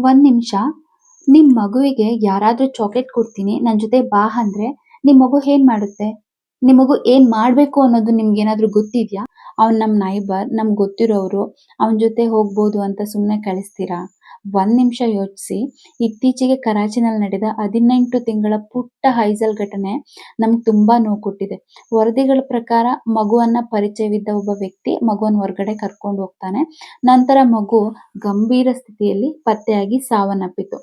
ಒಂದ್ ನಿಮಿಷ ನಿಮ್ ಮಗುವಿಗೆ ಯಾರಾದ್ರೂ ಚಾಕ್ಲೇಟ್ ಕೊಡ್ತೀನಿ ನನ್ ಜೊತೆ ಬಾ ಅಂದ್ರೆ ನಿಮ್ ಮಗು ಏನ್ ಮಾಡುತ್ತೆ? ನಿಮ್ ಮಗು ಏನ್ ಮಾಡ್ಬೇಕು ಅನ್ನೋದು ನಿಮ್ಗೇನಾದ್ರೂ ಗೊತ್ತಿದ್ಯಾ? ಅವ್ನ್ ನಮ್ ನೈಬರ್, ನಮ್ಗ್ ಗೊತ್ತಿರೋರು, ಅವನ್ ಜೊತೆ ಹೋಗ್ಬೋದು ಅಂತ ಸುಮ್ನೆ ಕಳಿಸ್ತೀರಾ? ಒಂದ್ ನಿಮಿಷ ಯೋಚಿಸಿ. ಇತ್ತೀಚೆಗೆ ಕರಾಚಿನಲ್ಲಿ ನಡೆದ 18 ತಿಂಗಳ ಪುಟ್ಟ ಹೈಜಲ್ ಘಟನೆ ನಮ್ಗ್ ತುಂಬಾ ನೋವು ಕೊಟ್ಟಿದೆ. ವರದಿಗಳ ಪ್ರಕಾರ ಮಗುವನ್ನ ಪರಿಚಯವಿದ್ದ ಒಬ್ಬ ವ್ಯಕ್ತಿ ಮಗುವನ್ನ ಹೊರಗಡೆ ಕರ್ಕೊಂಡು ಹೋಗ್ತಾನೆ. ನಂತರ ಮಗು ಗಂಭೀರ ಸ್ಥಿತಿಯಲ್ಲಿ ಪತ್ತೆಯಾಗಿ ಸಾವನ್ನಪ್ಪಿತು.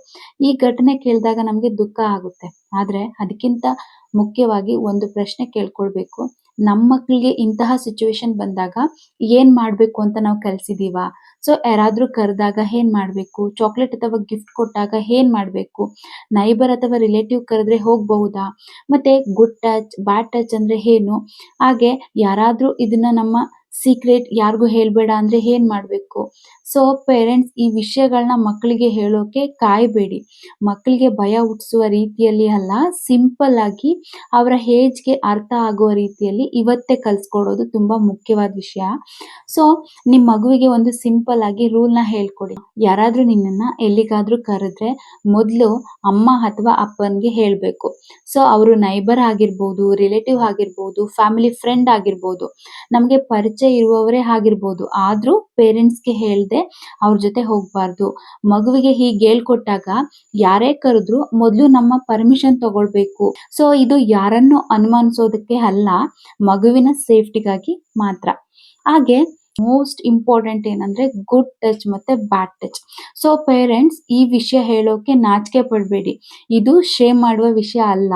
ಈ ಘಟನೆ ಕೇಳಿದಾಗ ನಮ್ಗೆ ದುಃಖ ಆಗುತ್ತೆ. ಆದ್ರೆ ಅದಕ್ಕಿಂತ ಮುಖ್ಯವಾಗಿ ಒಂದು ಪ್ರಶ್ನೆ ಕೇಳ್ಕೊಳ್ಬೇಕು. ನಮ್ ಮಕ್ಳಿಗೆ ಇಂತಹ ಸಿಚುವೇಶನ್ ಬಂದಾಗ ಏನ್ ಮಾಡ್ಬೇಕು ಅಂತ ನಾವು ಕಲ್ಸಿದೀವಾ? ಸೊ ಯಾರಾದ್ರೂ ಕರೆದಾಗ ಏನ್ ಮಾಡ್ಬೇಕು? ಚಾಕ್ಲೇಟ್ ಅಥವಾ ಗಿಫ್ಟ್ ಕೊಟ್ಟಾಗ ಏನ್ ಮಾಡ್ಬೇಕು? ನೈಬರ್ ಅಥವಾ ರಿಲೇಟಿವ್ ಕರೆದ್ರೆ ಹೋಗ್ಬಹುದಾ? ಮತ್ತೆ ಗುಡ್ ಟಚ್, ಬ್ಯಾಡ್ ಟಚ್ ಅಂದ್ರೆ ಏನು? ಹಾಗೆ ಯಾರಾದ್ರೂ ಇದನ್ನ ನಮ್ಮ ಸೀಕ್ರೆಟ್ ಯಾರಿಗೂ ಹೇಳ್ಬೇಡ ಅಂದ್ರೆ ಏನ್ ಮಾಡ್ಬೇಕು? ಸೊ ಪೇರೆಂಟ್ಸ್ ಈ ವಿಷಯಗಳನ್ನ ಮಕ್ಕಳಿಗೆ ಹೇಳೋಕೆ ಕಾಯ್ಬೇಡಿ. ಮಕ್ಕಳಿಗೆ ಭಯ ಹುಟ್ಟಿಸುವ ರೀತಿಯಲ್ಲಿ ಅಲ್ಲ, ಸಿಂಪಲ್ ಆಗಿ ಅವರ ಏಜ್ಗೆ ಅರ್ಥ ಆಗುವ ರೀತಿಯಲ್ಲಿ ಇವತ್ತೇ ಕಲ್ಸ್ಕೊಡೋದು ತುಂಬಾ ಮುಖ್ಯವಾದ ವಿಷಯ. ಸೊ ನಿಮ್ ಮಗುವಿಗೆ ಒಂದು ಸಿಂಪಲ್ ಆಗಿ ರೂಲ್ನ ಹೇಳ್ಕೊಡಿ. ಯಾರಾದ್ರೂ ನಿನ್ನನ್ನ ಎಲ್ಲಿಗಾದ್ರೂ ಕರೆದ್ರೆ ಮೊದ್ಲು ಅಮ್ಮ ಅಥವಾ ಅಪ್ಪನ್ಗೆ ಹೇಳ್ಬೇಕು. ಸೊ ಅವರು ನೈಬರ್ ಆಗಿರ್ಬೋದು, ರಿಲೇಟಿವ್ ಆಗಿರ್ಬೋದು, ಫ್ಯಾಮಿಲಿ ಫ್ರೆಂಡ್ ಆಗಿರ್ಬೋದು, ನಮ್ಗೆ ಪರಿಚಯ ಇರುವವರೇ ಆಗಿರ್ಬೋದು. ಆದ್ರೂ ಪೇರೆಂಟ್ಸ್ಗೆ ಹೇಳ್ದೆ ಅವ್ರ ಜೊತೆ ಹೋಗ್ಬಾರ್ದು. ಮಗುವಿಗೆ ಹೀಗೆ ಹೇಳ್ಕೊಟ್ಟಾಗ ಯಾರೇ ಕರೆದ್ರು ಮೊದ್ಲು ನಮ್ಮ ಪರ್ಮಿಷನ್ ತಗೊಳ್ಬೇಕು. ಸೊ ಇದು ಯಾರನ್ನು ಅನುಮಾನಿಸೋದಕ್ಕೆ ಅಲ್ಲ, ಮಗುವಿನ ಸೇಫ್ಟಿಗಾಗಿ ಮಾತ್ರ. ಹಾಗೆ ಮೋಸ್ಟ್ ಇಂಪಾರ್ಟೆಂಟ್ ಏನಂದ್ರೆ ಗುಡ್ ಟಚ್ ಮತ್ತೆ ಬ್ಯಾಡ್ ಟಚ್. ಸೊ ಪೇರೆಂಟ್ಸ್ ಈ ವಿಷಯ ಹೇಳೋಕೆ ನಾಚಿಕೆ ಪಡಬೇಡಿ. ಇದು ಶೇಮ್ ಮಾಡುವ ವಿಷಯ ಅಲ್ಲ,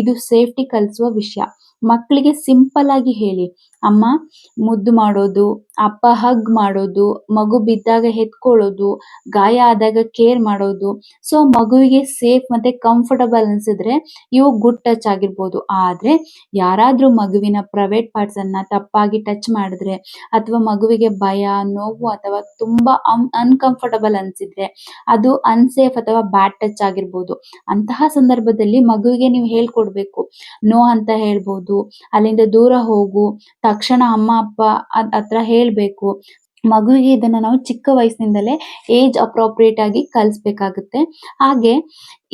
ಇದು ಸೇಫ್ಟಿ ಕಲಿಸುವ ವಿಷಯ. ಮಕ್ಕಳಿಗೆ ಸಿಂಪಲ್ ಆಗಿ ಹೇಳಿ, ಅಮ್ಮ ಮುದ್ದು ಮಾಡೋದು, ಅಪ್ಪ ಹಗ್ ಮಾಡೋದು, ಮಗು ಬಿದ್ದಾಗ ಎತ್ಕೊಳ್ಳೋದು, ಗಾಯ ಆದಾಗ ಕೇರ್ ಮಾಡೋದು. ಸೊ ಮಗುವಿಗೆ ಸೇಫ್ ಮತ್ತೆ ಕಂಫರ್ಟಬಲ್ ಅನ್ಸಿದ್ರೆ ಇವು ಗುಡ್ ಟಚ್ ಆಗಿರ್ಬೋದು. ಆದ್ರೆ ಯಾರಾದ್ರೂ ಮಗುವಿನ ಪ್ರೈವೇಟ್ ಪಾರ್ಟ್ಸ್ ಅನ್ನ ತಪ್ಪಾಗಿ ಟಚ್ ಮಾಡಿದ್ರೆ ಅಥವಾ ಮಗುವಿಗೆ ಭಯ, ನೋವು ಅಥವಾ ತುಂಬಾ ಅನ್ಕಂಫರ್ಟಬಲ್ ಅನ್ಸಿದ್ರೆ ಅದು ಅನ್ಸೇಫ್ ಅಥವಾ ಬ್ಯಾಡ್ ಟಚ್ ಆಗಿರ್ಬೋದು. ಅಂತಹ ಸಂದರ್ಭದಲ್ಲಿ ಮಗುವಿಗೆ ನೀವು ಹೇಳ್ಕೊಡ್ಬೇಕು. ನೋ ಅಂತ ಹೇಳ್ಬೋದು, ಅಲ್ಲಿಂದ ದೂರ ಹೋಗು, ತಕ್ಷಣ ಅಮ್ಮ ಅಪ್ಪ ಹತ್ರ ಹೇಳ್ಬೇಕು. ಮಗುವಿಗೆ ಇದನ್ನ ನಾವು ಚಿಕ್ಕ ವಯಸ್ಸಿನಿಂದಲೇ ಏಜ್ ಅಪ್ರೋಪ್ರಿಯೇಟ್ ಆಗಿ ಕಲಿಸ್ಬೇಕಾಗುತ್ತೆ. ಹಾಗೆ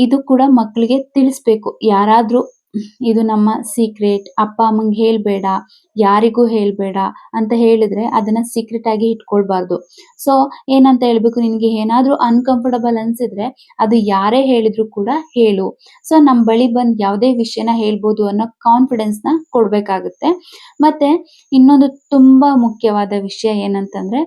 ಇದು ಕೂಡ ಮಕ್ಕಳಿಗೆ ತಿಳಿಸ್ಬೇಕು. ಯಾರಾದ್ರೂ ಇದು ನಮ್ಮ ಸೀಕ್ರೆಟ್, ಅಪ್ಪ ಅಮ್ಮಂಗೆ ಹೇಳ್ಬೇಡ, ಯಾರಿಗೂ ಹೇಳ್ಬೇಡ ಅಂತ ಹೇಳಿದ್ರೆ ಅದನ್ನ ಸೀಕ್ರೆಟ್ ಆಗಿ ಇಟ್ಕೊಳ್ಬಾರ್ದು. ಸೊ ಏನಂತ ಹೇಳ್ಬೇಕು, ನಿನ್ಗೆ ಏನಾದ್ರೂ ಅನ್ಕಂಫರ್ಟಬಲ್ ಅನ್ಸಿದ್ರೆ ಅದು ಯಾರೇ ಹೇಳಿದ್ರು ಕೂಡ ಹೇಳು. ಸೊ ನಮ್ ಬಳಿ ಬಂದ್ ಯಾವ್ದೇ ವಿಷಯನ ಹೇಳ್ಬೋದು ಅನ್ನೋ ಕಾನ್ಫಿಡೆನ್ಸ್ ನ ಕೊಡ್ಬೇಕಾಗುತ್ತೆ. ಮತ್ತೆ ಇನ್ನೊಂದು ತುಂಬಾ ಮುಖ್ಯವಾದ ವಿಷಯ ಏನಂತಂದ್ರೆ,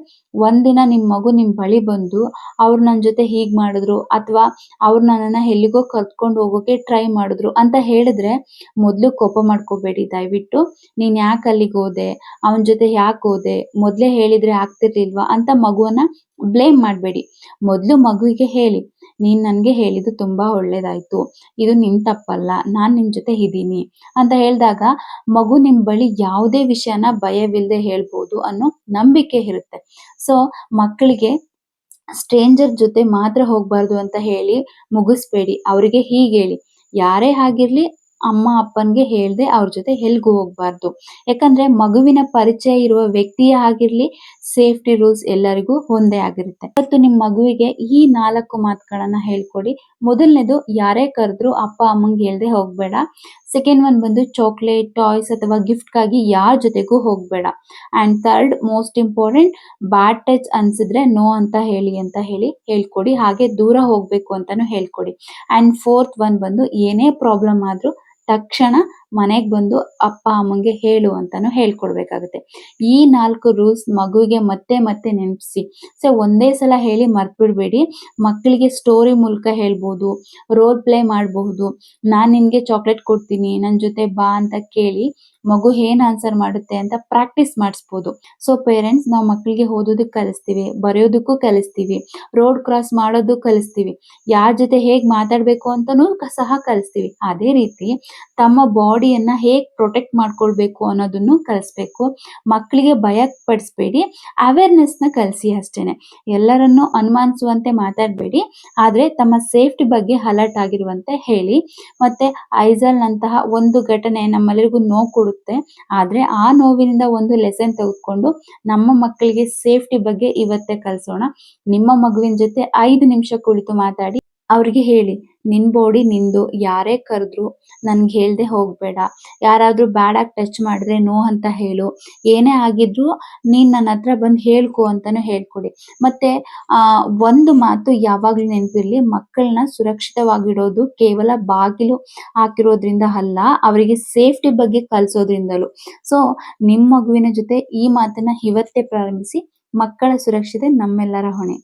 ಒಂದಿನ ನಿಮ್ ಮಗು ನಿಮ್ ಬಳಿ ಬಂದು ಅವ್ರು ನನ್ ಜೊತೆ ಹೀಗ್ ಮಾಡಿದ್ರು ಅಥವಾ ಅವ್ರು ನನ್ನನ್ನ ಎಲ್ಲಿಗೋ ಕರ್ಕೊಂಡು ಹೋಗೋಕೆ ಟ್ರೈ ಮಾಡಿದ್ರು ಅಂತ ಹೇಳಿದ್ರೆ ಮೊದ್ಲು ಕೋಪ ಮಾಡ್ಕೋಬೇಡಿ. ದಯವಿಟ್ಟು ನೀನ್ ಯಾಕೆ ಅಲ್ಲಿಗೆ ಹೋದೆ, ಅವನ್ ಜೊತೆ ಯಾಕೆ ಹೋದೆ, ಮೊದ್ಲೇ ಹೇಳಿದ್ರೆ ಆಗ್ತಿರ್ಲಿಲ್ವಾ ಅಂತ ಮಗುವನ್ನ ಬ್ಲೇಮ್ ಮಾಡ್ಬೇಡಿ. ಮೊದ್ಲು ಮಗುವಿಗೆ ಹೇಳಿ, ನೀನ್ ನನ್ಗೆ ಹೇಳಿದ್ದು ತುಂಬಾ ಒಳ್ಳೇದಾಯ್ತು, ಇದು ನಿನ್ ತಪ್ಪಲ್ಲ, ನಾನ್ ನಿನ್ ಜೊತೆ ಇದೀನಿ ಅಂತ ಹೇಳಿದಾಗ ಮಗು ನಿಮ್ ಬಳಿ ಯಾವುದೇ ವಿಷಯನ ಭಯವಿಲ್ಲದೆ ಹೇಳ್ಬೋದು ಅನ್ನೋ ನಂಬಿಕೆ ಇರುತ್ತೆ. ಸೊ ಮಕ್ಕಳಿಗೆ ಸ್ಟ್ರೇಂಜರ್ ಜೊತೆ ಮಾತ್ರ ಹೋಗ್ಬಾರ್ದು ಅಂತ ಹೇಳಿ ಮುಗಿಸ್ಬೇಡಿ. ಅವರಿಗೆ ಹೀಗೆ ಹೇಳಿ, ಯಾರೇ ಆಗಿರ್ಲಿ ಅಮ್ಮ ಅಪ್ಪನ್ಗೆ ಹೇಳ್ದೆ ಅವ್ರ ಜೊತೆ ಎಲ್ಗೂ ಹೋಗ್ಬಾರ್ದು. ಯಾಕಂದ್ರೆ ಮಗುವಿನ ಪರಿಚಯ ಇರುವ ವ್ಯಕ್ತಿಯೇ ಆಗಿರ್ಲಿ, ಸೇಫ್ಟಿ ರೂಲ್ಸ್ ಎಲ್ಲರಿಗೂ ಒಂದೇ ಆಗಿರುತ್ತೆ. ಇವತ್ತು ನಿಮ್ ಮಗುವಿಗೆ ಈ 4 ಮಾತುಗಳನ್ನ ಹೇಳ್ಕೊಡಿ. ಮೊದಲನೇದು, ಯಾರೇ ಕರೆದ್ರು ಅಪ್ಪ ಅಮ್ಮಂಗೆ ಹೇಳ್ದೆ ಹೋಗ್ಬೇಡ. ಸೆಕೆಂಡ್ ಒನ್ ಬಂದು ಚಾಕ್ಲೇಟ್, ಟಾಯ್ಸ್ ಅಥವಾ ಗಿಫ್ಟ್ ಗಾಗಿ ಯಾರ ಜೊತೆಗೂ ಹೋಗ್ಬೇಡ. And third most important, bad touch ಅನ್ಸಿದ್ರೆ ನೋ ಅಂತ ಹೇಳಿ ಹೇಳ್ಕೊಡಿ. ಹಾಗೆ ದೂರ ಹೋಗ್ಬೇಕು ಅಂತಾನು ಹೇಳ್ಕೊಡಿ. ಅಂಡ್ ಫೋರ್ತ್ ಒನ್ ಬಂದು, ಏನೇ ಪ್ರಾಬ್ಲಮ್ ಆದ್ರೂ ತಕ್ಷಣ ಮನೆಗ್ ಬಂದು ಅಪ್ಪ ಅಮ್ಮಂಗೆ ಹೇಳು ಅಂತಾನು ಹೇಳ್ಕೊಡ್ಬೇಕಾಗುತ್ತೆ. ಈ 4 ರೂಲ್ಸ್ ಮಗುವಿಗೆ ಮತ್ತೆ ಮತ್ತೆ ನೆನಪಿಸಿ. ಸೊ ಒಂದೇ ಸಲ ಹೇಳಿ ಮರ್ತ್ಬಿಡ್ಬೇಡಿ. ಮಕ್ಕಳಿಗೆ ಸ್ಟೋರಿ ಮೂಲಕ ಹೇಳ್ಬೋದು, ರೋಲ್ ಪ್ಲೇ ಮಾಡಬಹುದು. ನಾನ್ ನಿನ್ಗೆ ಚಾಕ್ಲೇಟ್ ಕೊಡ್ತೀನಿ, ನನ್ ಜೊತೆ ಬಾ ಅಂತ ಕೇಳಿ ಮಗು ಏನ್ ಆನ್ಸರ್ ಮಾಡುತ್ತೆ ಅಂತ ಪ್ರಾಕ್ಟೀಸ್ ಮಾಡಿಸ್ಬೋದು. ಸೊ ಪೇರೆಂಟ್ಸ್, ನಾವು ಮಕ್ಕಳಿಗೆ ಓದೋದಕ್ಕೆ ಕಲಿಸ್ತೀವಿ, ಬರೆಯೋದಕ್ಕೂ ಕಲಿಸ್ತೀವಿ, ರೋಡ್ ಕ್ರಾಸ್ ಮಾಡೋದು ಕಲಿಸ್ತೀವಿ, ಯಾರ ಜೊತೆ ಹೇಗ್ ಮಾತಾಡ್ಬೇಕು ಅಂತಾನೂ ಸಹ ಕಲಿಸ್ತೀವಿ. ಅದೇ ರೀತಿ ತಮ್ಮ ಬಾಡಿ ಬಾಡಿಯನ್ನ ಹೇಗ್ ಪ್ರೊಟೆಕ್ಟ್ ಮಾಡ್ಕೊಳ್ಬೇಕು ಅನ್ನೋದನ್ನು ಕಲಿಸ್ಬೇಕು. ಮಕ್ಕಳಿಗೆ ಭಯ ಪಡಿಸ್ಬೇಡಿ, ಅವೇರ್ನೆಸ್‌ನ ಕಲಿಸಿ ಅಷ್ಟೇನೆ. ಎಲ್ಲರನ್ನೂ ಅನುಮಾನಿಸುವಂತೆ ಮಾತಾಡಬೇಡಿ, ಆದ್ರೆ ತಮ್ಮ ಸೇಫ್ಟಿ ಬಗ್ಗೆ ಅಲರ್ಟ್ ಆಗಿರುವಂತೆ ಹೇಳಿ. ಮತ್ತೆ ಐಜಾಲ್‌ನಂತಹ ಒಂದು ಘಟನೆ ನಮ್ಮೆಲ್ಲರಿಗೂ ನೋವು ಕೊಡುತ್ತೆ. ಆದ್ರೆ ಆ ನೋವಿನಿಂದ ಒಂದು ಲೆಸನ್ ತೆಗೆದುಕೊಂಡು ನಮ್ಮ ಮಕ್ಕಳಿಗೆ ಸೇಫ್ಟಿ ಬಗ್ಗೆ ಇವತ್ತೇ ಕಲಿಸೋಣ. ನಿಮ್ಮ ಮಗುವಿನ ಜೊತೆ 5 ನಿಮಿಷ ಕುಳಿತು ಮಾತಾಡಿ. ಅವ್ರಿಗೆ ಹೇಳಿ, ನಿನ್ ಬಾಡಿ ನಿಂದು, ಯಾರೇ ಕರೆದ್ರು ನನ್ಗೆ ಹೇಳ್ದೆ ಹೋಗ್ಬೇಡ. ಯಾರಾದ್ರೂ ಬ್ಯಾಡ್ ಆಗಿ ಟಚ್ ಮಾಡಿದ್ರೆ ನೋ ಅಂತ ಹೇಳು. ಏನೇ ಆಗಿದ್ರು ನೀನ್ ನನ್ನ ಹತ್ರ ಬಂದು ಹೇಳ್ಕೊ ಅಂತಾನು ಹೇಳ್ಕೊಡಿ. ಮತ್ತೆ ಒಂದು ಮಾತು ಯಾವಾಗ್ಲೂ ನೆನಪಿರ್ಲಿ, ಮಕ್ಕಳನ್ನ ಸುರಕ್ಷಿತವಾಗಿಡೋದು ಕೇವಲ ಬಾಗಿಲು ಹಾಕಿರೋದ್ರಿಂದ ಅಲ್ಲ, ಅವರಿಗೆ ಸೇಫ್ಟಿ ಬಗ್ಗೆ ಕಲಿಸೋದ್ರಿಂದಲೂ. ಸೊ ನಿಮ್ ಮಗುವಿನ ಜೊತೆ ಈ ಮಾತನ್ನ ಇವತ್ತೇ ಪ್ರಾರಂಭಿಸಿ. ಮಕ್ಕಳ ಸುರಕ್ಷತೆ ನಮ್ಮೆಲ್ಲರ ಹೊಣೆ.